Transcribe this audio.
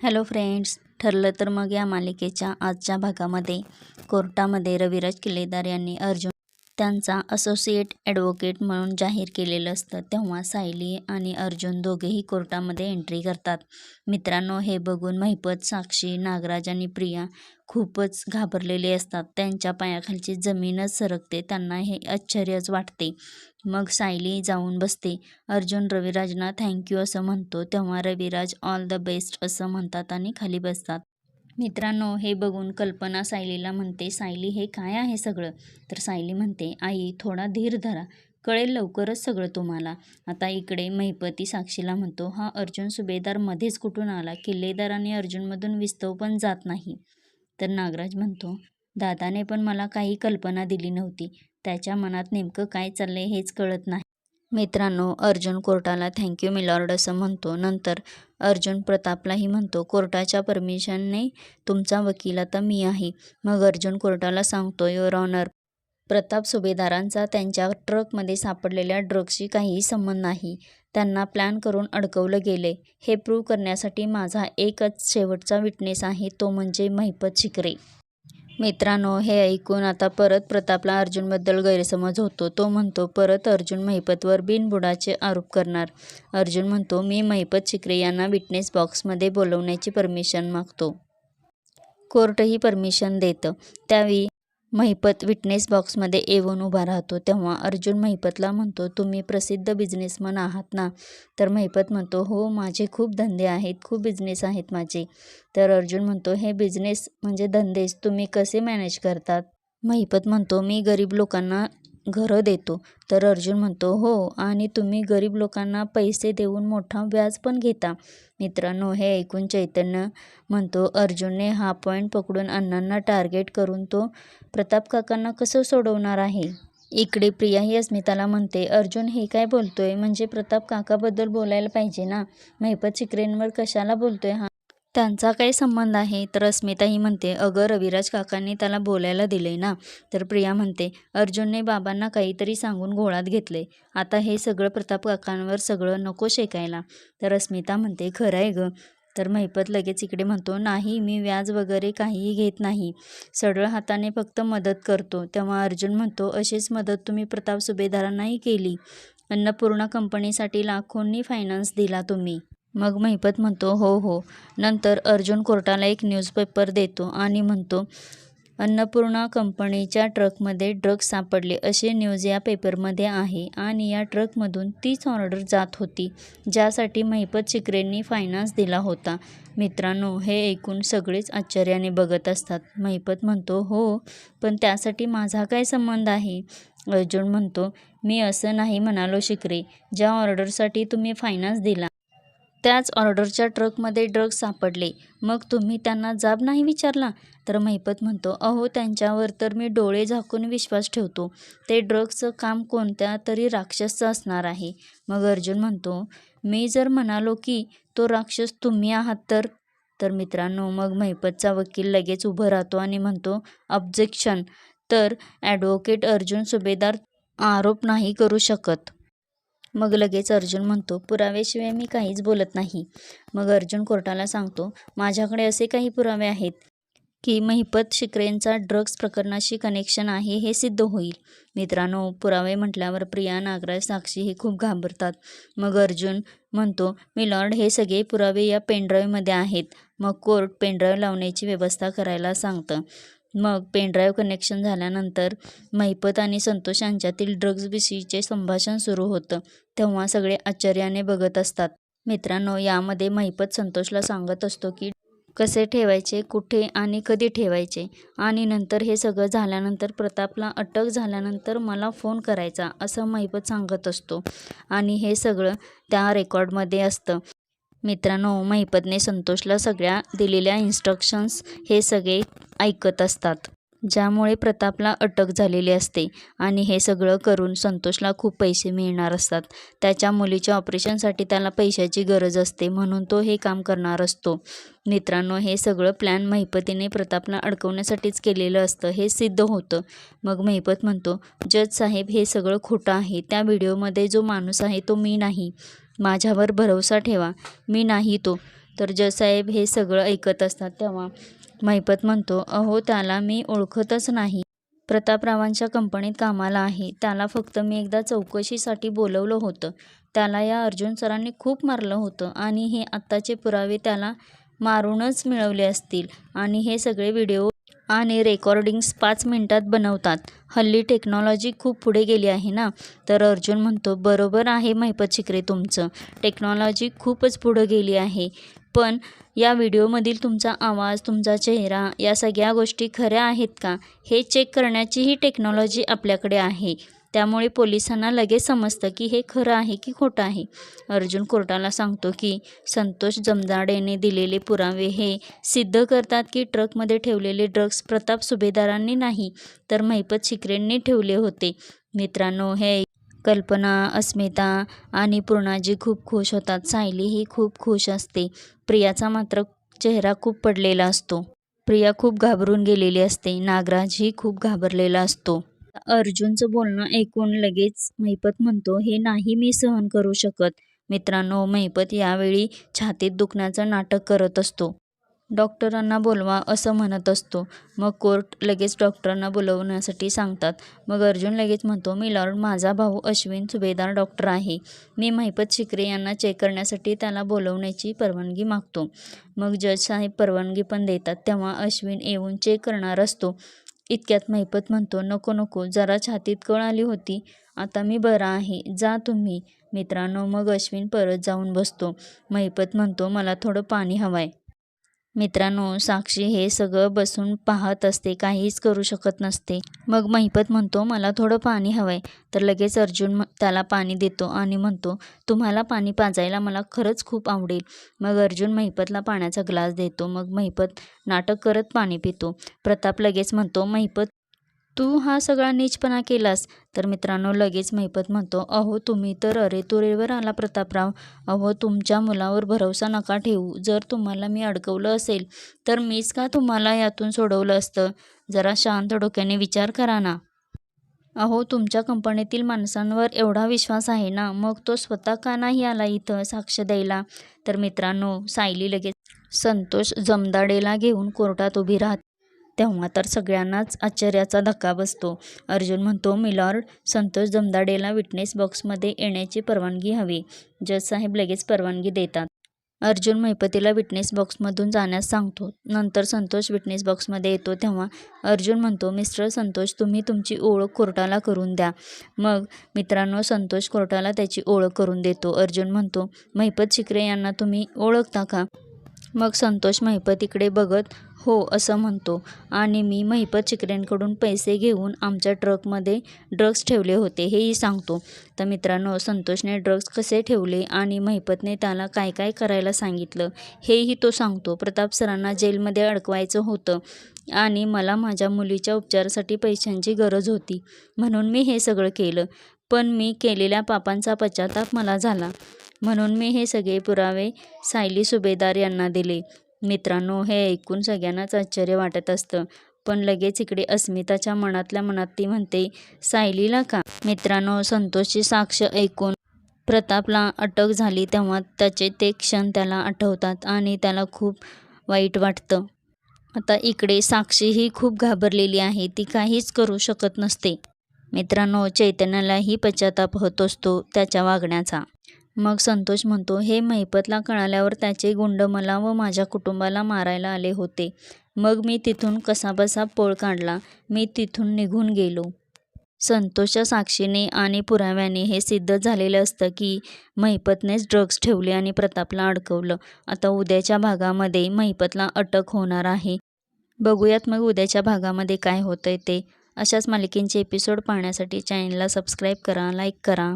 Hello friends, ठरलं तर मग या मालिकेच्या आजच्या भागामध्ये कोर्टामध्ये रविराज किल्लेदार यांनी अर्जुन त्यांचा असोसिएट ॲडव्होकेट म्हणून जाहीर केलेलं असतं. तेव्हा सायली आणि अर्जुन दोघेही कोर्टामध्ये एंट्री करतात. मित्रांनो, हे बघून महिपत, साक्षी, नागराज आणि प्रिया खूपच घाबरलेले असतात. त्यांच्या पायाखालची जमीनच सरकते. त्यांना हे आश्चर्यच वाटते. मग सायली जाऊन बसते. अर्जुन रविराजना थँक्यू असं म्हणतो. तेव्हा रविराज ऑल द बेस्ट असं म्हणतात आणि खाली बसतात. मित्रांनो, हे बघून कल्पना सायलीला म्हणते, सायली हे काय आहे सगळं? तर सायली म्हणते, आई थोडा धीर धरा, कळेल लवकरच सगळं तुम्हाला. आता इकडे महिपती साक्षीला म्हणतो, हा अर्जुन सुभेदार मध्येच कुठून आला? किल्लेदार आणि अर्जुनमधून विस्तव पण जात नाही. तर नागराज म्हणतो, दादाने पण मला काही कल्पना दिली नव्हती. त्याच्या मनात नेमकं काय चाललंय हेच कळत नाही. मित्रांनो, अर्जुन कोर्टाला थँक्यू मिलॉर्ड असं म्हणतो. नंतर अर्जुन प्रतापलाही म्हणतो, कोर्टाच्या परमिशनने तुमचा वकील आता मी आहे. मग अर्जुन कोर्टाला सांगतो, युअर ऑनर, प्रताप सुभेदारांचा त्यांच्या ट्रकमध्ये सापडलेल्या ड्रग्सशी काहीही संबंध नाही. त्यांना प्लॅन करून अडकवलं गेले. हे प्रूव्ह करण्यासाठी माझा एकच शेवटचा विटनेस आहे, तो म्हणजे महिपत शिकरे. मित्रांनो, हे ऐकून आता परत प्रतापला अर्जुनबद्दल गैरसमज होतो. तो म्हणतो, परत अर्जुन महिपतवर बिनबुडाचे आरोप करणार. अर्जुन म्हणतो, मी महिपत शिकरे यांना विटनेस बॉक्समध्ये बोलवण्याची परमिशन मागतो. कोर्टही परमिशन देतं. त्यावेळी महिपत विटनेस बॉक्समध्ये येऊन उभा राहतो. तेव्हा अर्जुन महिपतला म्हणतो, तुम्ही प्रसिद्ध बिझनेसमन आहात ना? तर महिपत म्हणतो, हो, माझे खूप धंदे आहेत, खूप बिझनेस आहेत माझे. तर अर्जुन म्हणतो, हे बिझनेस म्हणजे धंदेच तुम्ही कसे मॅनेज करतात? महिपत म्हणतो, मी गरीब लोकांना घरं देतो. तर अर्जुन म्हणतो, हो, आणि तुम्ही गरीब लोकांना पैसे देऊन मोठा व्याज पण घेता. मित्रांनो, हे ऐकून चैतन्य म्हणतो, अर्जुनने हा पॉईंट पकडून अण्णांना टार्गेट करून तो प्रताप काकांना कसं सोडवणार आहे? इकडे प्रिया ही अस्मिताला म्हणते, अर्जुन हे काय बोलतोय? म्हणजे प्रताप काकाबद्दल बोलायला पाहिजे ना, महिपत शिकरेंवर कशाला बोलतोय हा? त्यांचा काही संबंध आहे? तर अस्मिता ही म्हणते, अगं रविराज काकांनी त्याला बोलायला दिले ना. तर प्रिया म्हणते, अर्जुनने बाबांना काहीतरी सांगून घोळात घेतले. आता हे सगळं प्रताप काकांवर सगळं नको शेकायला. तर अस्मिता म्हणते, खरं आहे गं. तर महिपत लगेच इकडे म्हणतो, नाही, मी व्याज वगैरे काहीही घेत नाही, सरळ हाताने फक्त मदत करतो. तेव्हा अर्जुन म्हणतो, अशीच मदत तुम्ही प्रताप सुभेदारांनाही केली. अन्नपूर्णा कंपनीसाठी लाखोंनी फायनान्स दिला तुम्ही. मग महिपत म्हणतो, हो हो. नंतर अर्जुन कोर्टाला एक न्यूजपेपर देतो आणि म्हणतो, अन्नपूर्णा कंपनीच्या ट्रकमध्ये ड्रग्ज सापडले असे न्यूज या पेपरमध्ये आहे आणि या ट्रकमधून तीच ऑर्डर जात होती ज्यासाठी महिपत शिकरेंनी फायनान्स दिला होता. मित्रांनो, हे ऐकून सगळेच आश्चर्याने बघत असतात. महिपत म्हणतो, हो, पण त्यासाठी माझा काय संबंध आहे? अर्जुन म्हणतो, मी असं नाही म्हणालो शिकरे. ज्या ऑर्डरसाठी तुम्ही फायनान्स दिला त्याच ऑर्डरच्या ट्रकमध्ये ड्रग्ज सापडले. मग तुम्ही त्यांना जाब नाही विचारला? तर महिपत म्हणतो, अहो, त्यांच्यावर तर मी डोळे झाकून विश्वास ठेवतो. ते ड्रग्जचं काम कोणत्या तरी राक्षसचं असणार आहे. मग अर्जुन म्हणतो, मी जर म्हणालो की तो राक्षस तुम्ही आहात तर? तर मित्रांनो, मग महिपतचा वकील लगेच उभं राहतो आणि म्हणतो, ऑब्जेक्शन. तर ॲडव्होकेट अर्जुन सुभेदार आरोप नाही करू शकत. मग लगेच अर्जुन म्हणतो, पुराव्याशिवाय मी काहीच बोलत नाही. मग अर्जुन कोर्टाला सांगतो, माझ्याकडे असे काही पुरावे आहेत की महिपत शिकरेंचा ड्रग्ज प्रकरणाशी कनेक्शन आहे हे सिद्ध होईल. मित्रांनो, पुरावे म्हटल्यावर प्रिया, नागराज, साक्षी हे खूप घाबरतात. मग अर्जुन म्हणतो, मिलॉर्ड, हे सगळे पुरावे या पेनड्राईव्हमध्ये आहेत. मग कोर्ट पेनड्राईव्ह लावण्याची व्यवस्था करायला सांगतं. मग पेनड्राईव्ह कनेक्शन झाल्यानंतर महिपत आणि संतोष यांच्यातील ड्रग्जविषयीचे संभाषण सुरू होतं. तेव्हा सगळे आश्चर्याने बघत असतात. मित्रांनो, यामध्ये महिपत संतोषला सांगत असतो की कसे ठेवायचे, कुठे आणि कधी ठेवायचे, आणि नंतर हे सगळं झाल्यानंतर प्रतापला अटक झाल्यानंतर मला फोन करायचा असं महिपत सांगत असतो. आणि हे सगळं त्या रेकॉर्डमध्ये असतं. मित्रांनो, महिपतने संतोषला सगळ्या दिलेल्या इन्स्ट्रक्शन्स हे सगळे ऐकत असतात, ज्यामुळे प्रतापला अटक झालेली असते. आणि हे सगळं करून संतोषला खूप पैसे मिळणार असतात. त्याच्या मुलीच्या ऑपरेशनसाठी त्याला पैशाची गरज असते, म्हणून तो हे काम करणार असतो. मित्रांनो, हे सगळं प्लॅन महिपतीने प्रतापला अडकवण्यासाठीच केलेलं असतं हे सिद्ध होतं. मग महिपत म्हणतो, जज साहेब, हे सगळं खोटं आहे. त्या व्हिडिओमध्ये जो माणूस आहे तो मी नाही. माझ्यावर भरवसा ठेवा, मी नाही तो. तर जजसाहेब हे सगळं ऐकत असतात तेव्हा महिपत म्हणतो, अहो त्याला मी ओळखतच नाही. प्रतापरावांच्या कंपनीत कामाला आहे. त्याला फक्त मी एकदा चौकशीसाठी बोलवलं होतं. त्याला या अर्जुन सरांनी खूप मारलं होतं आणि हे आत्ताचे पुरावे त्याला मारूनच मिळवले असतील आणि हे सगळे व्हिडिओ आणि रेकॉर्डिंग्स 5 मिनिटात बनवतात. हल्ली टेक्नॉलॉजी खूप पुढे गेली आहे ना. तर अर्जुन म्हणतो, बरोबर आहे महिपत शिकरे तुमचं. टेक्नॉलॉजी खूपच पुढे गेली आहे. पण या व्हिडिओमधील तुमचा आवाज, तुमचा चेहरा या सगळ्या गोष्टी खऱ्या आहेत का हे चेक करण्याची ही टेक्नॉलॉजी आपल्याकडे आहे. त्यामुळे पोलिसांना लगेच समजतं की हे खरं आहे की खोटं आहे. अर्जुन कोर्टाला सांगतो की संतोष जमदाडेने दिलेले पुरावे हे सिद्ध करतात की ट्रकमध्ये ठेवलेले ड्रग्ज प्रताप सुभेदारांनी नाही तर महिपत शिकरेंनी ठेवले होते. मित्रांनो, हे कल्पना, अस्मिता आणि पूर्णाजी खूप खुश होतात. सायलीही खूप खुश असते. प्रियाचा मात्र चेहरा खूप पडलेला असतो. प्रिया खूप घाबरून गेलेली असते. नागराजही खूप घाबरलेला असतो. अर्जुनचं बोलणं ऐकून लगेच महिपत म्हणतो, हे नाही मी सहन करू शकत. मित्रांनो, महिपत यावेळी छातीत दुखण्याचं नाटक करत असतो. डॉक्टरांना बोलवा असं म्हणत असतो. मग कोर्ट लगेच डॉक्टरांना बोलवण्यासाठी सांगतात. मग अर्जुन लगेच म्हणतो, मिलॉर्ड, माझा भाऊ अश्विन सुभेदार डॉक्टर आहे. मी महिपत शिकरे यांना चेक करण्यासाठी त्याला बोलवण्याची परवानगी मागतो. मग जज साहेब परवानगी पण देतात. तेव्हा अश्विन येऊन चेक करणार असतो. इतक्यात महिपत म्हणतो, नको नको, जरा छातीत कळ आली होती. आता मी बरा आहे, जा तुम्ही. मित्रांनो, मग अश्विन परत जाऊन बसतो. महिपत म्हणतो, मला थोडं पाणी हवंय. मित्रांनो, साक्षी हे सगळं बसून पाहत असते, काहीच करू शकत नसते. मग महिपत म्हणतो, मला थोडं पाणी हवंय. तर लगेच अर्जुन त्याला पाणी देतो आणि म्हणतो, तुम्हाला पाणी पाजायला मला खरंच खूप आवडेल. मग अर्जुन महिपतला पाण्याचा ग्लास देतो. मग महिपत नाटक करत पाणी पितो. प्रताप लगेच म्हणतो, महिपत, तू हा सगळा नीचपणा केलास. तर मित्रांनो, लगेच महिपत म्हणतो, अहो तुम्ही तर अरेतुरेवर आला प्रतापराव. अहो, तुमच्या मुलावर भरवसा नका ठेवू. जर तुम्हाला मी अडकवलं असेल तर मीच का तुम्हाला यातून सोडवलं असतं. जरा शांत डोक्याने विचार करा ना. अहो, तुमच्या कंपनीतील माणसांवर एवढा विश्वास आहे ना, मग तो स्वतः का नाही आला इथं साक्ष द्यायला. तर मित्रांनो, सायली लगेच संतोष जमदाडेला घेऊन कोर्टात उभी राहते. तेव्हा तर सगळ्यांनाच आश्चर्याचा धक्का बसतो. अर्जुन म्हणतो, मिलॉर्ड, संतोष जमदाडेला विटनेस बॉक्समध्ये येण्याची परवानगी हवी. जज साहेब लगेच परवानगी देतात. अर्जुन महिपतीला विटनेस बॉक्समधून जाण्यास सांगतो. नंतर संतोष विटनेस बॉक्समध्ये येतो. तेव्हा अर्जुन म्हणतो, मिस्टर संतोष, तुम्ही तुमची ओळख कोर्टाला करून द्या. मग मित्रांनो, संतोष कोर्टाला त्याची ओळख करून देतो. अर्जुन म्हणतो, महिपत शिकरे यांना तुम्ही ओळखता का? मग संतोष महिपतीकडे बघत हो असं म्हणतो. आणि मी महिपत शिकरेंकडून पैसे घेऊन आमच्या ट्रकमध्ये ड्रग्ज ठेवले होते हेही सांगतो. तर मित्रांनो, संतोषने ड्रग्ज कसे ठेवले आणि महिपतने त्याला काय काय करायला सांगितलं हेही तो सांगतो. प्रताप सरांना जेलमध्ये अडकवायचं होतं आणि मला माझ्या मुलीच्या उपचारासाठी पैशांची गरज होती, म्हणून मी हे सगळं केलं. पण मी केलेल्या पापांचा पश्चाताप मला झाला, म्हणून मी हे सगळे पुरावे सायली सुभेदार यांना दिले. मित्रांनो, हे ऐकून सगळ्यांनाच आश्चर्य वाटत असतं. पण लगेच इकडे अस्मिताच्या मनातल्या मनात ती म्हणते, सायलीला का? मित्रांनो, संतोषची साक्ष ऐकून प्रतापला अटक झाली तेव्हा त्याचे ते क्षण त्याला आठवतात आणि त्याला खूप वाईट वाटतं. आता इकडे साक्षीही खूप घाबरलेली आहे. ती काहीच करू शकत नसते. मित्रांनो, चैतन्यालाही पश्चाताप होत असतो त्याच्या वागण्याचा. मग संतोष म्हणतो, हे महिपतला कळाल्यावर त्याचे गुंड मला व माझ्या कुटुंबाला मारायला आले होते. मग मी तिथून कसाबसा पळ काढला. मी तिथून निघून गेलो. संतोषच्या साक्षीने आणि पुराव्याने हे सिद्ध झालेलं असतं की महिपतनेच ड्रग्ज ठेवले आणि प्रतापला अडकवलं. आता उद्याच्या भागामध्ये महिपतला अटक होणार आहे. बघूयात मग उद्याच्या भागामध्ये काय होतंय ते. अशाच मालिकेंचे एपिसोड पाहण्यासाठी चॅनलला सबस्क्राईब करा, लाईक करा.